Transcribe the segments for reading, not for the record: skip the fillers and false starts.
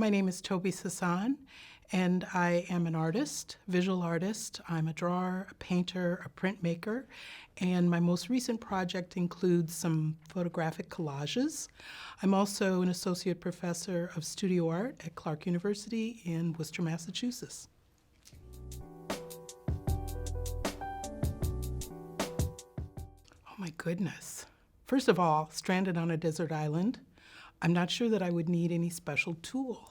My name is Toby Sisson, and I am an artist, visual artist. I'm a drawer, a painter, a printmaker, and my most recent project includes some photographic collages. I'm also an associate professor of studio art at Clark University in Worcester, Massachusetts. Oh my goodness. First of all, stranded on a desert island, I'm not sure that I would need any special tool.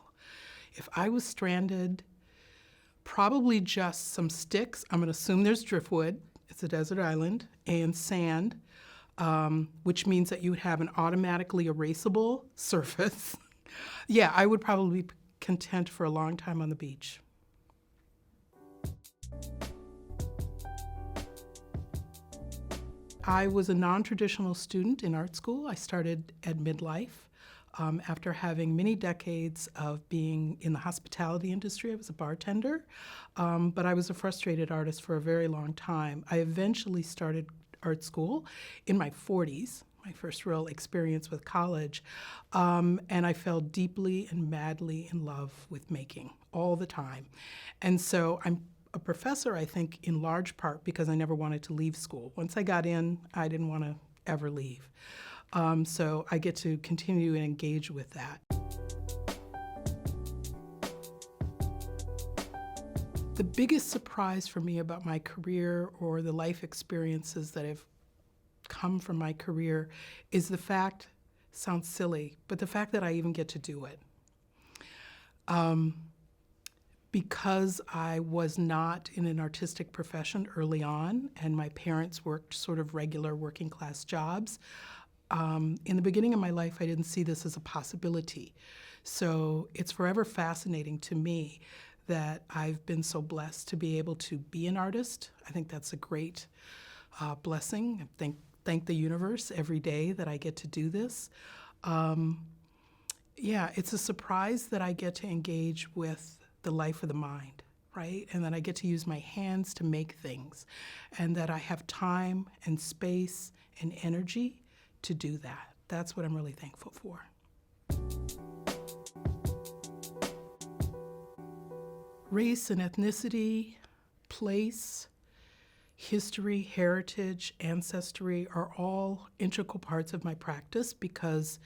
If I was stranded, probably just some sticks. I'm going to assume there's driftwood. It's a desert island, and sand, which means that you would have an automatically erasable surface. Yeah, I would probably be content for a long time on the beach. I was a non-traditional student in art school. I started at midlife. After having many decades of being in the hospitality industry. I was a bartender, but I was a frustrated artist for a very long time. I eventually started art school in my 40s, my first real experience with college, and I fell deeply and madly in love with making all the time. And so I'm a professor, I think, in large part because I never wanted to leave school. Once I got in, I didn't want to ever leave. So I get to continue and engage with that. The biggest surprise for me about my career or the life experiences that have come from my career is the fact, sounds silly, but the fact that I even get to do it. Because I was not in an artistic profession early on, and my parents worked sort of regular working class jobs, in the beginning of my life, I didn't see this as a possibility. So it's forever fascinating to me that I've been so blessed to be able to be an artist. I think that's a great blessing. I thank the universe every day that I get to do this. Yeah, it's a surprise that I get to engage with the life of the mind, right? And that I get to use my hands to make things, and that I have time and space and energy to do that. That's what I'm really thankful for. Race and ethnicity, place, history, heritage, ancestry are all integral parts of my practice because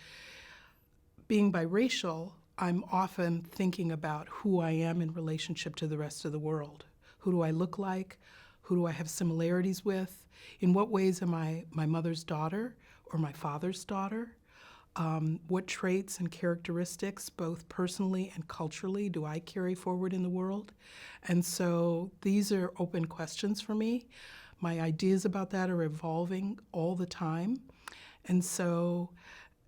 being biracial, I'm often thinking about who I am in relationship to the rest of the world. Who do I look like? Who do I have similarities with? In what ways am I my mother's daughter or my father's daughter? What traits and characteristics, both personally and culturally, do I carry forward in the world? And so these are open questions for me. My ideas about that are evolving all the time. And so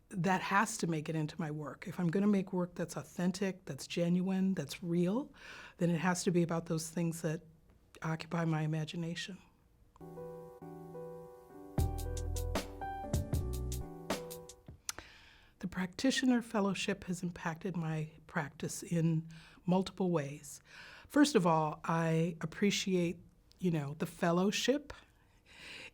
that has to make it into my work. If I'm going to make work that's authentic, that's genuine, that's real, then it has to be about those things that occupy my imagination. The Practitioner Fellowship has impacted my practice in multiple ways. First of all, I appreciate, the fellowship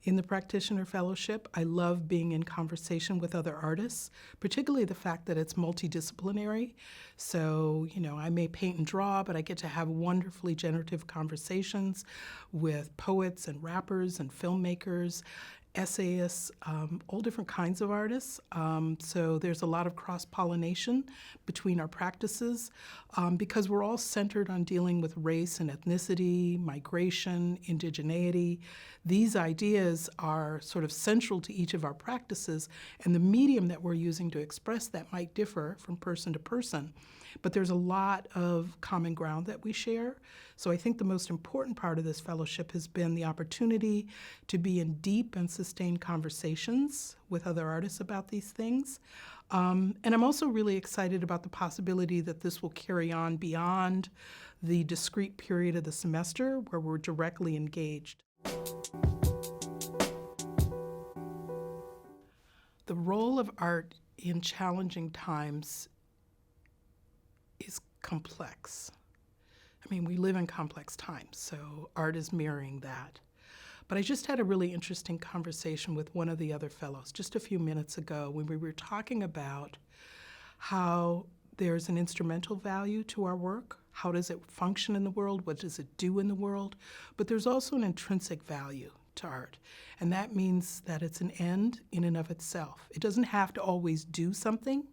in the Practitioner Fellowship. I love being in conversation with other artists, particularly the fact that it's multidisciplinary. So, I may paint and draw, but I get to have wonderfully generative conversations with poets and rappers and filmmakers, essayists, all different kinds of artists. So there's a lot of cross-pollination between our practices because we're all centered on dealing with race and ethnicity, migration, indigeneity. These ideas are sort of central to each of our practices, and the medium that we're using to express that might differ from person to person. But there's a lot of common ground that we share. So I think the most important part of this fellowship has been the opportunity to be in deep and sustained conversations with other artists about these things. And I'm also really excited about the possibility that this will carry on beyond the discrete period of the semester where we're directly engaged. The role of art in challenging times is complex. I mean, we live in complex times, so art is mirroring that. But I just had a really interesting conversation with one of the other fellows just a few minutes ago when we were talking about how there's an instrumental value to our work. How does it function in the world? What does it do in the world? But there's also an intrinsic value to art, and that means that it's an end in and of itself. It doesn't have to always do something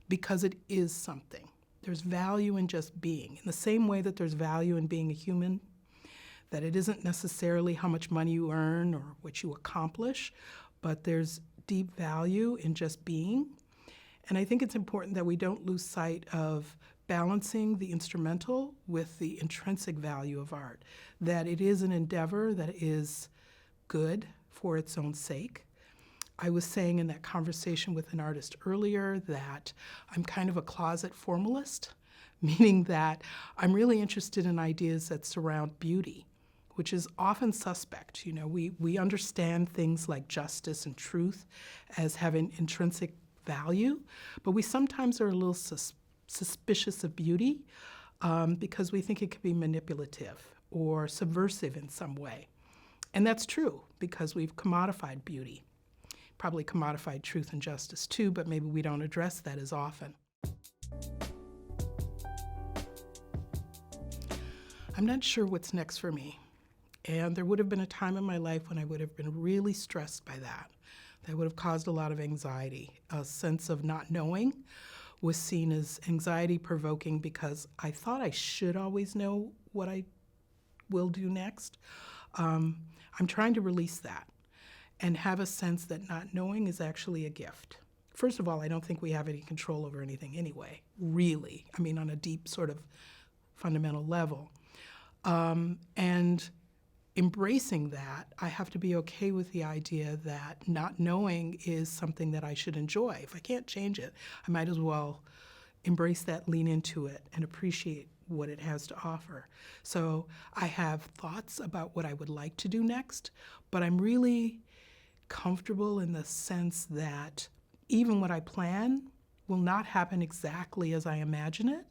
because it is something. There's value in just being. In the same way that there's value in being a human, that it isn't necessarily how much money you earn or what you accomplish, but there's deep value in just being. And I think it's important that we don't lose sight of balancing the instrumental with the intrinsic value of art, that it is an endeavor that is good for its own sake. I was saying in that conversation with an artist earlier that I'm kind of a closet formalist, meaning that I'm really interested in ideas that surround beauty, which is often suspect. You know, we understand things like justice and truth as having intrinsic value, but we sometimes are a little suspicious of beauty because we think it could be manipulative or subversive in some way. And that's true because we've commodified beauty, probably commodified truth and justice too, but maybe we don't address that as often. I'm not sure what's next for me. And there would have been a time in my life when I would have been really stressed by that. That would have caused a lot of anxiety. A sense of not knowing was seen as anxiety-provoking because I thought I should always know what I will do next. I'm trying to release that and have a sense that not knowing is actually a gift. First of all, I don't think we have any control over anything anyway, really. I mean, on a deep sort of fundamental level. And embracing that, I have to be okay with the idea that not knowing is something that I should enjoy. If I can't change it, I might as well embrace that, lean into it, and appreciate what it has to offer. So I have thoughts about what I would like to do next, but I'm really comfortable in the sense that even what I plan will not happen exactly as I imagine it,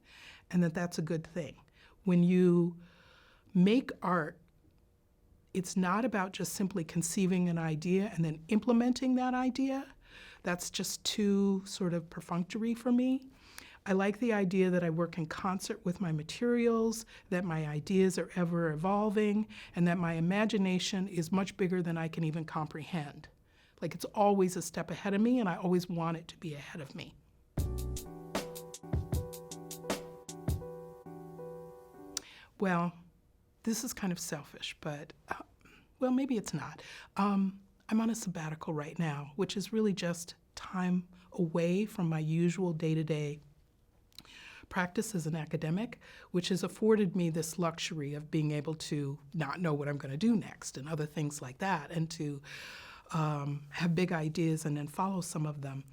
and that that's a good thing. When you make art, it's not about just simply conceiving an idea and then implementing that idea. That's just too sort of perfunctory for me. I like the idea that I work in concert with my materials, that my ideas are ever evolving, and that my imagination is much bigger than I can even comprehend. Like it's always a step ahead of me, and I always want it to be ahead of me. Well, this is kind of selfish, but, well, maybe it's not. I'm on a sabbatical right now, which is really just time away from my usual day-to-day practice as an academic, which has afforded me this luxury of being able to not know what I'm going to do next and other things like that, and to have big ideas and then follow some of them.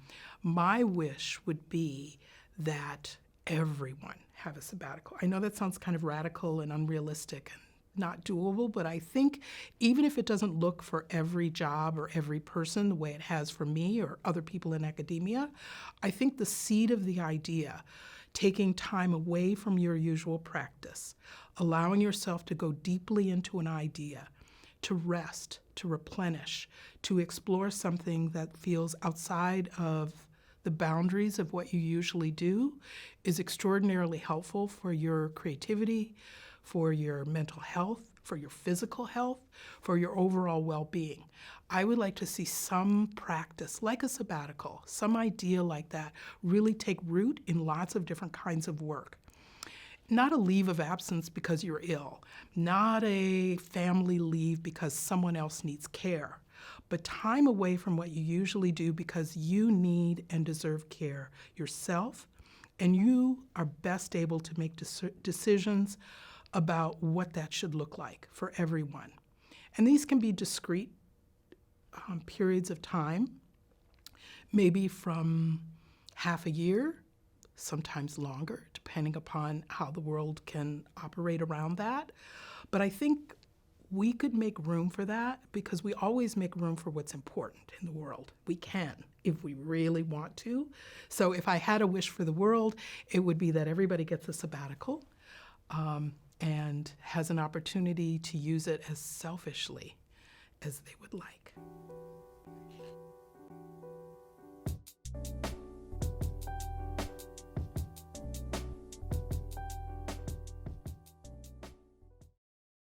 My wish would be that everyone have a sabbatical. I know that sounds kind of radical and unrealistic and not doable, but I think even if it doesn't look for every job or every person the way it has for me or other people in academia, I think the seed of the idea, taking time away from your usual practice, allowing yourself to go deeply into an idea, to rest, to replenish, to explore something that feels outside of the boundaries of what you usually do, is extraordinarily helpful for your creativity, for your mental health, for your physical health, for your overall well-being. I would like to see some practice, like a sabbatical, some idea like that, really take root in lots of different kinds of work. Not a leave of absence because you're ill, not a family leave because someone else needs care, but time away from what you usually do because you need and deserve care yourself, and you are best able to make decisions about what that should look like for everyone. And these can be discrete periods of time, maybe from half a year, sometimes longer, depending upon how the world can operate around that. But I think we could make room for that because we always make room for what's important in the world. We can, if we really want to. So if I had a wish for the world, it would be that everybody gets a sabbatical and has an opportunity to use it as selfishly as they would like.